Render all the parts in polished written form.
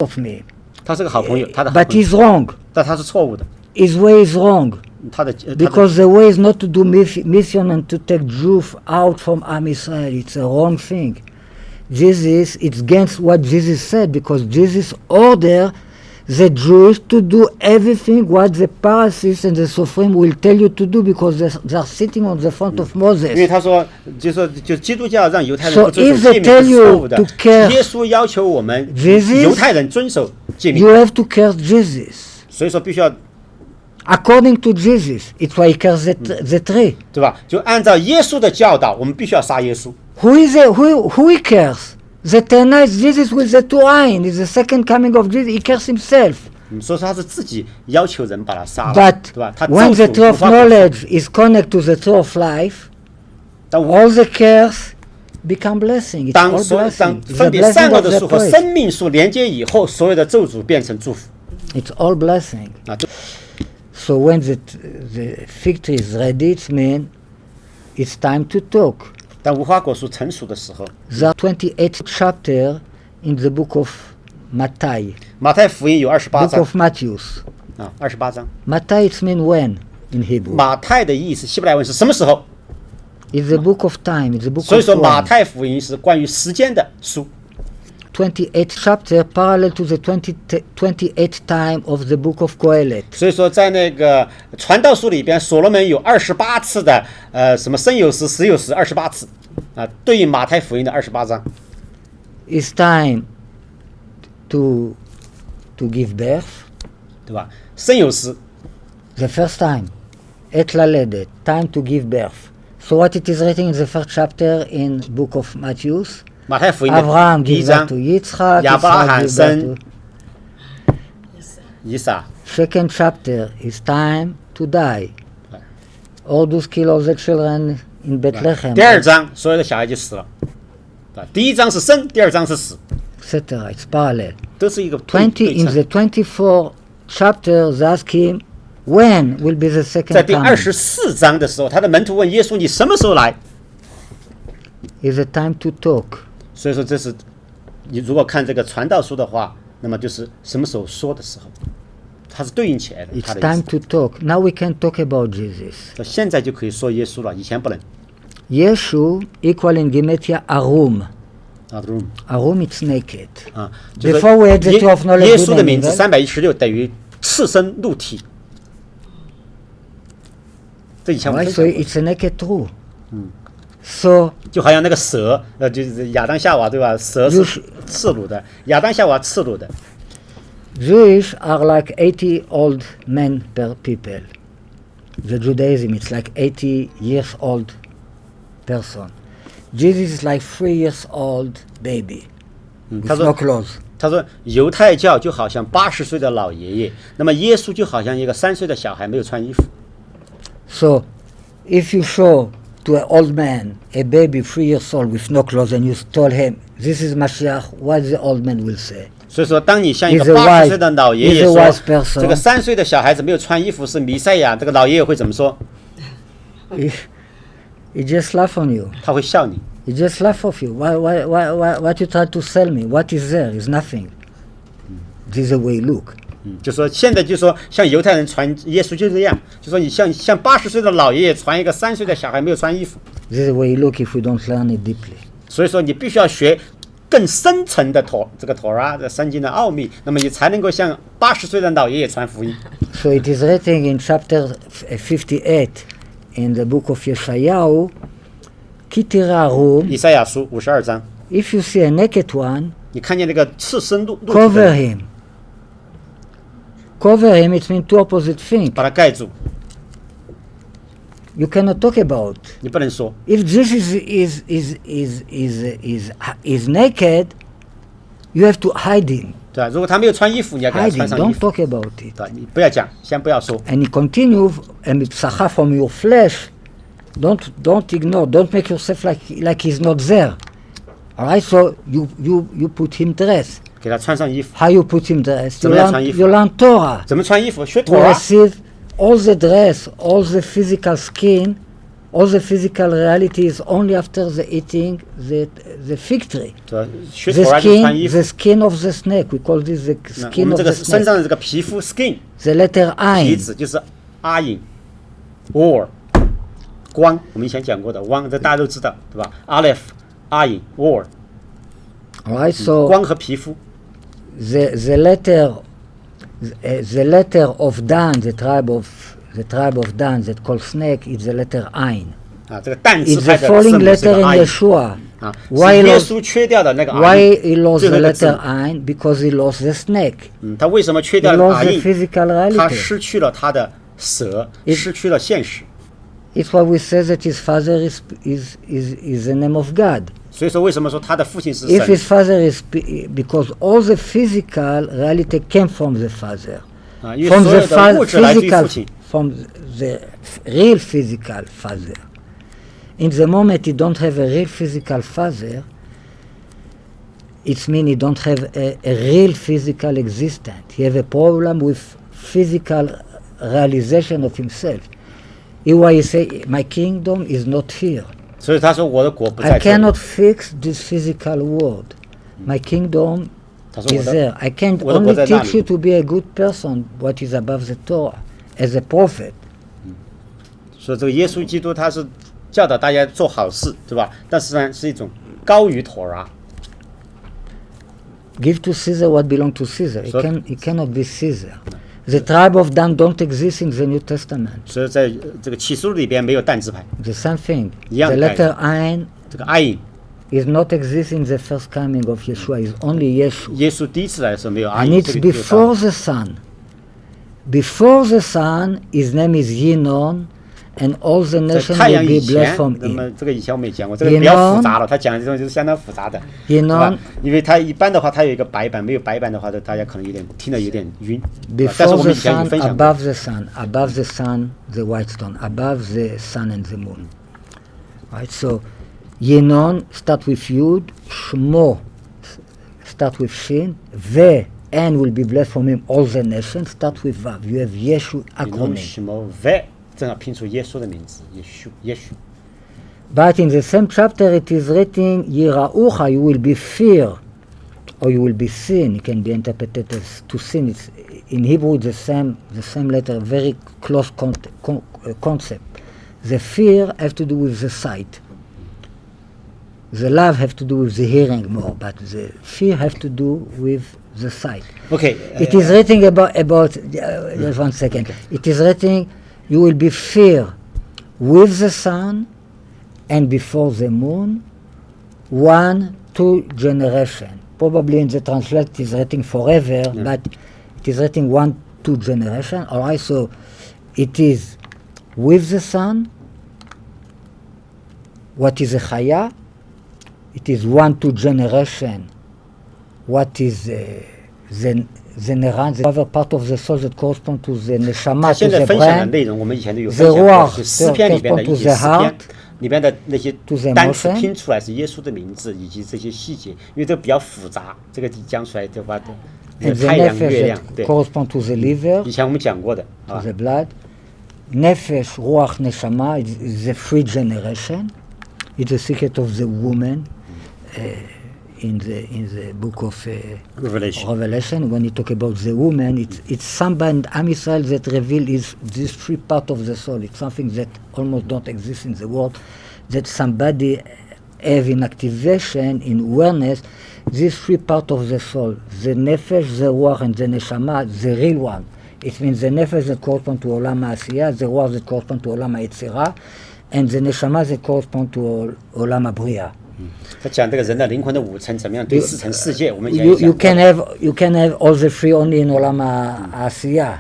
of me. 他是个好朋友，他的好 But 朋友， he's wrong. 但他是错误的。 His way is wrong. 他的 Because the way is not to do mission and to take Jews out from Am Israel. It's a wrong thing. Jesus, it's against what Jesus said, because Jesus ordered the Jews to do everything what the Pharisees and the Sophrim will tell you to do, because they're sitting on the front of 因为 Moses. 他说，就基督教让犹太人 So 不遵 if 守 they 诫命 tell 是 you 错误的 to。care 耶稣要求我们 Jesus 犹太人遵守诫命 You，have to curse Jesus. 所以说必须要 According to Jesus, it's why he cursed the tree. 对吧？就按照耶稣的教导，我们必须要杀耶稣。Who he cursed? The Tanite Jesus with the two eyes is the second coming of Jesus. He cursed himself. 所以说他是自己要求人把他杀了， But 对吧？他 when 咒 the 诅 tree 无 of 花果树 knowledge is connected to the tree of life, 当 all the curse become blessing. It's 当 all blessing. It's 分 the 别善 blessing 恶 of 的 the 树和 tree. 生命树连接以后，所有的咒诅变成祝福 It's all blessing. 啊！ So when the fig tree is ready, it means it's time to talk. 当无花果树成熟的时候， There are 28 chapters in the book of Matthew, 马太福音有28 book 章 of Matthew. 啊，28章。 Matthew it means when in Hebrew. 马太的意思，希伯来文是什么时候？ It's the book of time. It's the book 所以 of 说马 when. 太福音是关于时间的书。 28 chapter parallel to the 28 time of the book of Qohelet. 所以说在那个传道书里边，所罗门有28次的什么生有时、死有时28次啊，对应马太福音的28章。 It's time to give birth. 对吧？生有时 The first time, et laledet, time to give birth. So what it is written in the first chapter in book of Matthew? 马太福音的 Abraham 第一 gives 章 birth to Yitzchak, 亚伯拉 Yitzchak 罕 gives birth 生 to... 以撒， Second chapter is time to die. Ordus kill all the children in Bethlehem, 第二章所有的小孩就死了。对吧？第一章是生，第二章是死， etc. It's parallel. 都是一个20 in the 24 chapter, they ask him when will be the 在 second 第 coming. 24章的时候，他的门徒问耶稣：“你什么时候来 Is the time to talk.？” 所以说，这是你如果看这个传道书的话，那么就是什么时候说的时候，它是对应起来的。 It's 他的意 time 思 to talk. Now we can talk about Jesus. 说现在就可以说耶稣了，以前不能。 Yeshu equal in Gematria Arum. 啊， Arum it's naked. 啊，就是 Before we had the tree of knowledge 耶 good 稣的 and 名字 evil. 316等于赤身露体。这以前我们 Right? 分 So 享过 it's a naked truth. So 就好像那个蛇，就是亚当夏娃对吧？蛇是赤裸的，亚当夏娃赤裸的。 Jewish are like 80 old men per people. The Judaism it's like 80 years old person. Jesus is like 3 years old baby 他 with 说 no clothes. 他说犹太教就好像80岁的老爷爷，那么耶稣就好像一个3岁的小孩没有穿衣服。 So if you show to an old man a baby 3 years old with no clothes and you told him this is Mashiach, what the old man will say? 所以说，当你向一个 He's a 80岁的老爷爷 wise 说 person. 这个3岁的小孩子没有穿衣服是弥赛亚，这个老爷爷会怎么说？ He just laugh on you. 他会笑你。 He just laugh off you. What you try to sell me? What is there? Is nothing. This is the way you look. 就说现在就说像犹太人传耶稣就这样，就说你像80岁的老爷爷传一个3岁的小孩没有穿衣服， This is the way you look if we don't learn it deeply. 所以说你必须要学更深层的这个托拉的圣经的奥秘，那么你才能够像80岁的老爷爷传福音。 So it is written in chapter 58 in the book of Yeshayahu, Kitira room, 以赛亚书52章， if you see a naked one, 你看见那个赤身露体 cover 的， him. Cover him, it means two opposite things. 把它盖住， You cannot talk about. 你不能说。 If Jesus is naked, you have to hide him. 对吧？如果他没有穿衣服，你要给他 Hide 穿 him. 上衣 Don't 服， talk about it. 对吧？你不要讲，先不要说。 And you continue, and it's sacha from your flesh. Don't ignore. Don't make yourself like he's not there. All right. So you put him dress. 给他穿上衣服， How you put him dress? You 怎么样穿衣服？ learn Torah. 怎么穿衣服？学 You 托拉， receive all the dress, all the physical skin All the physical reality is only after the eating the fig tree. 对吧？学徒儿就穿衣服 The。skin of the snake, we call this the 那我 skin 们 of 这 the 个身 snake. 上的这个皮肤 skin The letter 皮 ein. 子就是阿影 or 光，我们以前讲过的光，这大家都知道，对吧 ？Aleph 阿影 or Alright, so 光和皮肤。 the letter of Dan, the tribe of Dan that called snake is the letter ein. 啊，这个蛋支 It's 派 the 的 falling 字母是 letter 个 in 阿影 Yeshua. 啊， Why 是耶 lost- 稣缺掉的那个阿 Why 影。 he lost 最后 the 一个字 letter ein? Because he lost the snake. 他为什么缺 He 掉了 lost 阿 the 印？ physical 他 reality. 失去了他的蛇，失去了现实。 It's why we say that his father is the name of God. 所以说，为什么说他的父亲是 If 神 his father is because all the physical reality came from the father, 啊？因为 from 所 the 有的物质来自于 physical, 父亲。 from the real physical father. In the moment you don't have a real physical father, it means you don't have a real physical existence. He have a problem with physical realization of himself. That's why he say, my kingdom is not here. 所以他说我的国不 I 在这里。 cannot fix this physical world. My kingdom 他说我 is 的 there. I can 我的国 only 在那 teach 里 you to be a good person, what is above the Torah, as a prophet. 所以这个耶稣基督他是教导大家做好事，对吧？但实际上是一种高于妥拉。 Give to Caesar what belongs to Caesar. So- It cannot be Caesar. The tribe of Dan don't exist in the New Testament. 所以在这个启示录里边没有但支派， The same thing. Yeah, The letter ein 这个阿影， is not exist in the first coming of Yeshua. It's only Yeshua. 耶稣第一次来的时候没有阿 And 影。 it's 这个就 before the Son. Before the Son, his name is Yinon, and all the 在 nations 太阳 will 以 be 前 blessed，from 那么 him. 这个以前我们也讲过，这个比较复杂了。他讲的这种就是相当复杂的，对吧 Yinon,？因为他一般的话，他有一个白板，没有白板的话，大家可能有点听得有点晕。对吧但是 before 我 the 们以前有 sun, 分享过， above the sun, above the sun, the white stone, above the sun and the moon. Right, so Yinon start with Yud, Shmo start with Shin, Ve, and will be blessed from him all the nations, start with Vav. You have Yeshu 你用 acronym. 什么 V，正好拼出耶稣的名字，耶稣。 But in the same chapter it is written, Yira'ucha, you will be fear, or you will be sin. It can be interpreted as to sin. It's, in Hebrew, the same letter, very close concept. The fear have to do with the sight. The love have to do with the hearing more, but the fear have to do with the sight. OK， It is written about just 1 second. It is written, you will be fear with the sun and before the moon, 1-2 generation. Probably in the translation it is written forever, but it is written 1-2 generation. All right, so it is with the sun. What is a chaya? It is 1-2 generation. What is the neran, the other part of the soul that corresponds to the 他 neshama, to 现在 the 分享的 brain, 内容，我们以前都有 The 分享过， Ruach 就诗篇里边的一些诗 corresponds to the 篇里边的那些 to the 单词 emotion 拼出来是耶稣的名字以及这些细节，因为这个比较复杂，这个讲出来的话， and the 太阳、月 nefesh 亮， that 对， correspond to the liver, 以前我们讲过的 to 啊 the。blood. Nefesh, ruach, neshama is the 3 generation. It's the secret of the woman in the book of Revelation Revelation. When you talk about the woman, it's somebody in Am Yisrael that reveal is these 3 parts of the soul. It's something that almost don't exist in the world. That somebody have in activation, in awareness, these 3 parts of the soul, the nefesh, the ruach, and the neshama, the real one. It means the nefesh that corresponds to olam ha'asiyah, the ruach that corresponds to olam ha'yetzirah, and the neshama that corresponds to olam ha'briya. 他讲这个人的灵魂的5层怎么样对4层世界，我们以前 You 也讲 you 过。 can have all the 3 only in olam ha'asiyah.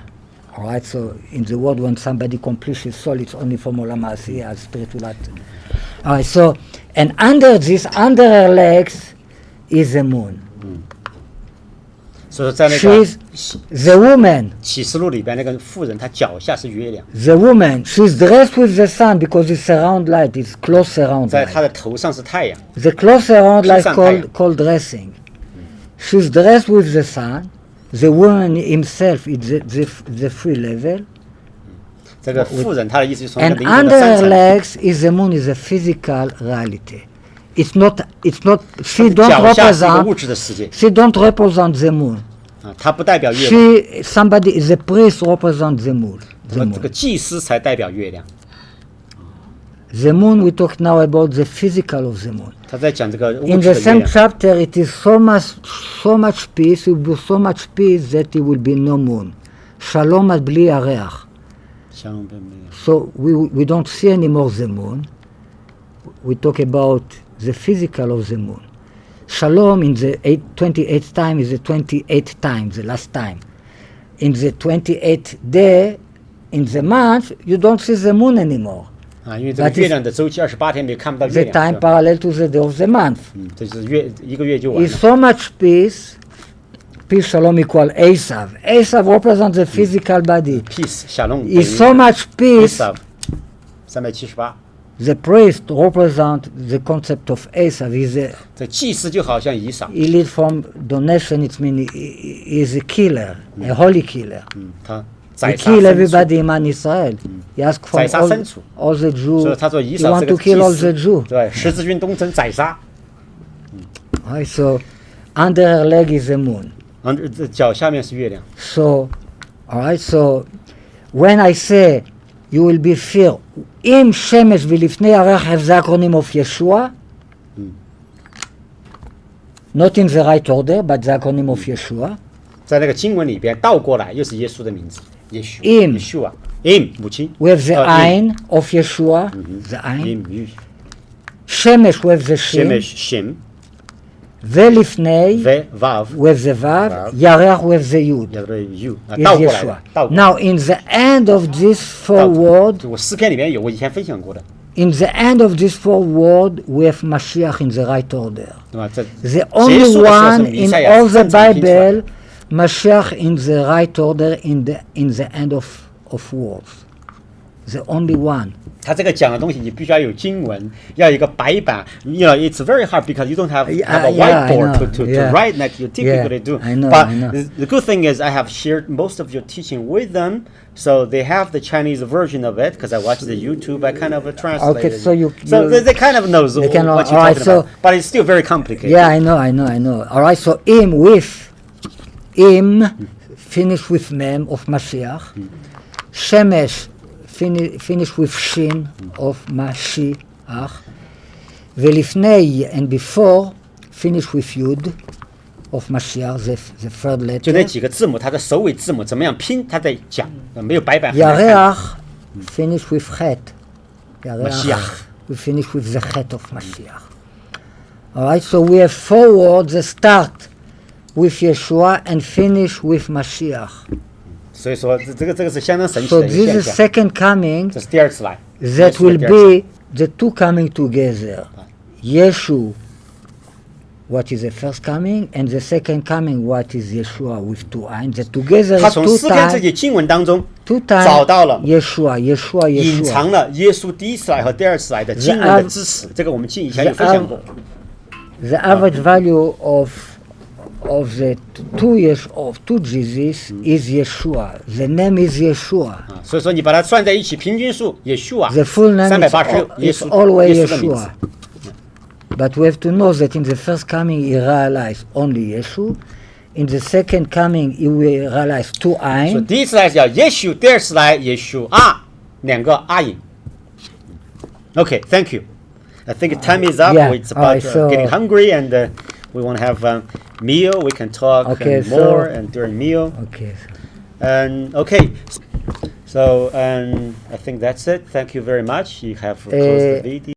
All right, so in the world when somebody completes his soul, it's only from olam ha'asiyah, spiritual act. All right, so and under her legs is the moon. 所以说在那个 She's the woman. 启示录里边那个妇人，她脚下是月亮， The woman, she's dressed with the sun because it's around light, it's close around 在 light. 她的头上是太阳。 The close around light 披上太阳。 called dressing. She's dressed with the sun. The woman himself is the free level. 这个妇人她的意思就是从这 And 个灵魂 under 的三 her 层。 legs is the moon is a physical reality. It's not. She don't 脚下是一个物 represent. 质的世界 She don't represent the moon. 啊，它不代表月亮， Somebody is a priest represent the moon. 这个祭司才代表月亮。 The moon we talk now about the physical of the moon. 他在讲这个物 In 质 the 的月 same 亮。 chapter, it is so much peace. It will be so much peace that it will be no moon. Shalom ad bli areach. 相对没有 So we don't see anymore the moon. We talk about the physical of the moon. Shalom in the 28th time is the 28th time, the last time. In the 28th day, in the month, you don't see the moon anymore. 啊，因为这个 That is 月亮的周期28天，你看不到月 The 亮。 time 是吧 parallel to the day of the month. 这是一个月就完 Is 了。 so much peace. Peace shalom equal Esav. Esav represents the physical body. Peace 小龙 Is so much peace. 378。 The priest represent the concept of Esav.这祭司就好像以扫， He lead from donation. It means he is a killer, a holy killer. 他 He 宰杀 kill 牲畜， everybody in Israel. He ask from 宰杀牲畜。 all the 所以 Jews. 他说以 He 扫 want 这 to 个 kill all 祭 the 司， Jews. 对，十字军东征宰杀。 Right, so under her leg is the moon. 这脚下面是月亮。 So, all right. So, when I say you will be fear, im shemesh v'lifnei arech the acronym of Yeshua. Not in the right order, but the acronym of Yeshua. 在那个经文里边倒过来又是耶稣的名字，耶稣， Im 耶稣啊，im 母亲 We have the ，im Ein of Yeshua, the Ein. im Shemesh we have the Shem. shemesh shem Velifnei ve vav we have the Vav. Vav. Yarech we have the Yud. 有个 u 啊， Is 倒过来 Yeshua. 的，倒过来。 Now, in the end of this 倒 four word, 我诗篇里面有，我以前分享过的， in the end of this four word, we have Mashiach in the right order. 对吧？这 The 结 only 束的时候是 one 弥 in 赛亚 all the 正常拼出来 Bible, Mashiach in the right order in the end of words. The only one. 他这个讲的东西，你必须要有经文，要有一个白板。You know, it's very hard because you don't have a Yeah, I whiteboard know. to Yeah. write like you typically Yeah, do. I know, But I know. the good thing is I have shared most of your teaching with them, so they have the Chinese version of it because I watched the YouTube. I kind of translated. Okay, so you- they kind of knows They what can- you're alright, talking so- about, but it's still very complicated. Yeah, I know. All right, so finish with mem of Mashiach. Shemesh finish with shin of Mashiach. Velifnei and before finish with yud of Mashiach, the third 就那 letter. 几个字母，它的首尾字母怎么样拼，他在讲，没有白板很难看。 Yareach finish with chet. Mashiach. We finish with the chet of Mashiach. All right, so we have four words that start with Yeshua and finish with Mashiach. 所以说这个是相当神奇 So 的一个 this 现 is 象。 second coming 这是第二次来， that 耶稣的 will 第二次 be the two coming together. Yeshu, what is the first coming, and the second coming, what is Yeshua with two eyes. The together 他 is 从 two 诗篇这 times, 些经文当中 two 找到了 Yeshua, 隐 Yeshua. 藏了耶稣第一次来和第二次来的经文的支持。这个我们以前有分享过。 The average value of the two Jesus is Yeshua. The name is Yeshua. 啊，所以说你把它算在一起，平均数也数啊 The full name 386，耶 is 稣 always 耶稣的名字 Yeshua. But we have to know that in the first coming he realized only Yeshua. In the second coming he will realize two 所以 Ein. 第一次来叫耶稣，第二次来耶稣啊，两个阿影。Okay, thank you. I think time is up. Yeah, It's about alright, so- getting hungry and we want to have a meal. We can talk Okay, more so- and during meal. Okay. And okay, so I think that's it. Thank you very much. You have closed the video.